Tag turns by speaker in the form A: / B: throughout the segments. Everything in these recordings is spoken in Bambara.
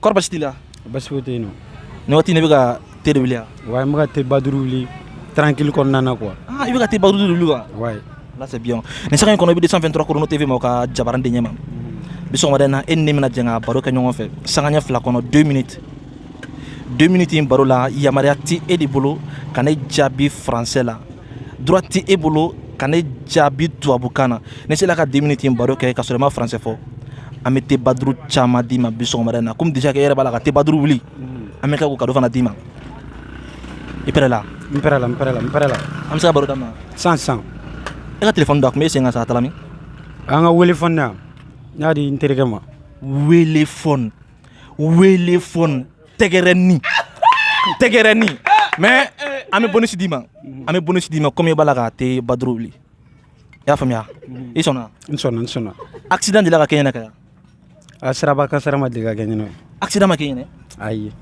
A: kɔrɔ basi t'i la
B: basi foyi tɛ yen nɔ
A: nin waati ne bɛ ka te de wuli yan
B: ouais n bɛ ka te baduru wuli tranquille kɔnɔna na quoi
A: i bɛ ka te baduru de wuli wa
B: ouais
A: là c'est bien nin saga in kɔnɔ i bɛ 223 Chrono TV ma o ka jabaran de ɲɛma bi sɔgɔmada na e ni ne bɛna jɛ ka baro kɛ ɲɔgɔn fɛ saga ɲɛ fila kɔnɔ 2 minutes 2 minutes in baro la yamaruya ti e de bolo ka ne jaabi français la droit ti e bolo ka ne jaabi tubabukan na ne sela ka 2 minutes in baro kɛ ka sɔrɔ i ma français fɔ an bɛ te baduru caman d'i ma bi sɔgɔmada na comme déjà que e yɛrɛ b'a la ka te baduru wuli an bɛ tila k'o cadeau fana d'i ma i pɛrɛ la
B: n pɛrɛ la n pɛrɛ la
A: an bɛ se ka baro daminɛ
B: san
A: e ka téléphone dɔ a tun bɛ e sen kan sa a taara min
B: an ka wele fɔn na n y'a di n terikɛ ma
A: wele fɔn tɛgɛrɛni mais an bɛ bonus d'i ma comme i b'a la ka te baduru wuli i y'a faamuya i sɔnna
B: n sɔnna
A: accident de la ka kɛ ɲɛnɛ ka yan
B: a siraba kasara ma deli ka kɛ ɲɛnɛ
A: accident ma kɛ ɲɛnɛ
B: ayi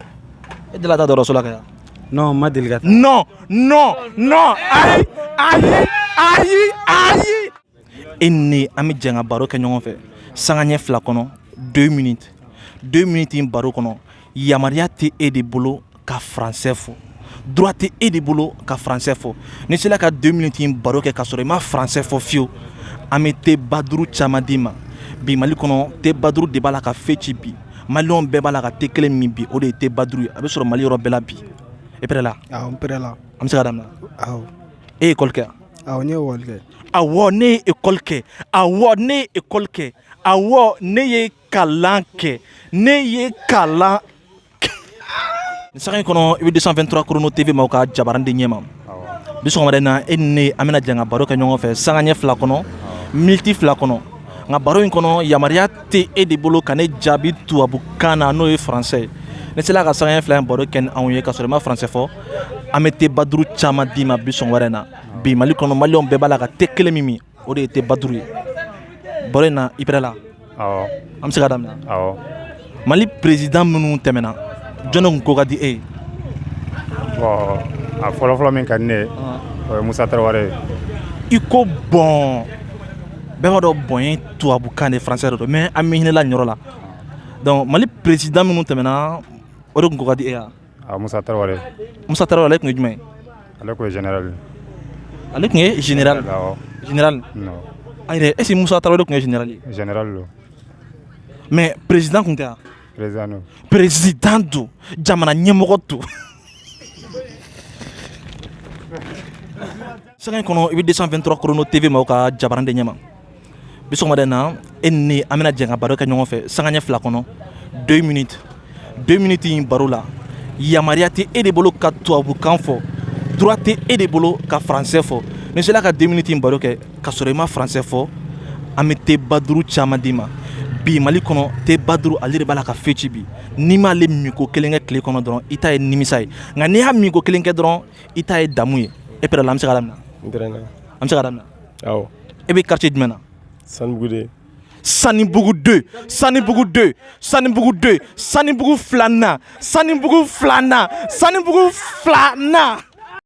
A: e delila ka taa dɔgɔtɔrɔso la ka yan
B: non ma deli ka taa
A: non ayi e ni an bɛ jɛ ka baro kɛ ɲɔgɔn fɛ sanga ɲɛ fila kɔnɔ 2 minutes in baro kɔnɔ yamaruya tɛ e de bolo ka français fɔ droit tɛ e de bolo ka français fɔ ni sera ka 2 minutes in baro kɛ ka sɔrɔ i ma français fɔ fiyewu an bɛ te baduru caman d'i ma bi mali kɔnɔ te baduru de b'a la ka fɛn ci bi maliyɛnw bɛɛ b'a la ka te kelen min bi o de ye te baduru ye a bɛ sɔrɔ mali yɔrɔ bɛɛ la bi e pɛrɛ la
B: awɔ n pɛrɛ la
A: an bɛ se ka daminɛ
B: awɔ
A: e ye école kɛ
B: awɔ ne ye école kɛ
A: awɔ ne ye école kɛ awɔ ne ye kalan kɛ nin saga in kɔnɔ i bɛ 223 Chrono TV ma o ka jabaran de ɲɛma bi sɔgɔmada in na e ni ne an bɛna jɛ ka baro kɛ ɲɔgɔn fɛ saga ɲɛ fila kɔnɔ miniti fila kɔnɔ nka baro in kɔnɔ yamaruya tɛ e de bolo ka ne jaabi tubabukan na n'o ye français ye ne sera ka saga ɲɛ fila in baro kɛ ni anw ye ka sɔrɔ i ma français fɔ an bɛ te baduru caman d'i ma bi sɔgɔmada in na bi mali kɔnɔ maliyɛnw bɛɛ b'a la ka te kelen min min o de ye te baduru ye baro in na i pɛrɛ la
C: awɔ
A: an bɛ se ka daminɛ
C: awɔ
A: mali président minnu tɛmɛna jɔnni kun ko ka di e ye
C: bon a fɔlɔfɔlɔ min ka di ne ye o ye Musa Tarawele
A: i ko bɔn bɛɛ b'a dɔn bɔn ye tubabukan de français de don mais an bɛ hinɛla nin yɔrɔ la donc mali président minnu tɛmɛna o de kun ko ka di e ya
C: Musa Tarawele
A: ale tun ye jumɛn ye
C: ale ko ye général
A: ale tun ye général
C: non
A: est ce que Musa Tarawele tun ye général ye
C: général lo
A: mais président tun tɛ wa président don jamana ɲɛmɔgɔ don saga in kɔnɔ i bɛ 223 Chrono TV ma o ka jabaran de ɲɛma bi sɔgɔmada in na e ni ne an bɛna jɛ ka baro kɛ ɲɔgɔn fɛ saga ɲɛ fila kɔnɔ 2 minutes in baro la yamaruya tɛ e de bolo ka tubabukan fɔ droit tɛ e de bolo ka français fɔ ni sera ka 2 minutes in baro kɛ ka sɔrɔ i ma français fɔ an bɛ te baduru caman d'i ma bi mali kɔnɔ te baduru ale de b'a la ka fɛn ci bi n'i m'ale min ko kelen kɛ tile kɔnɔ dɔrɔn i ta ye nimisa ye nka n'i y'a min ko kelen kɛ dɔrɔn i ta ye damu ye e pɛrɛ la an bɛ se ka daminɛ an bɛ se ka daminɛ
B: awɔ
A: e bɛ quartier jumɛn na Sanibugu 2 Sanibugu 2 Sanibugu filanan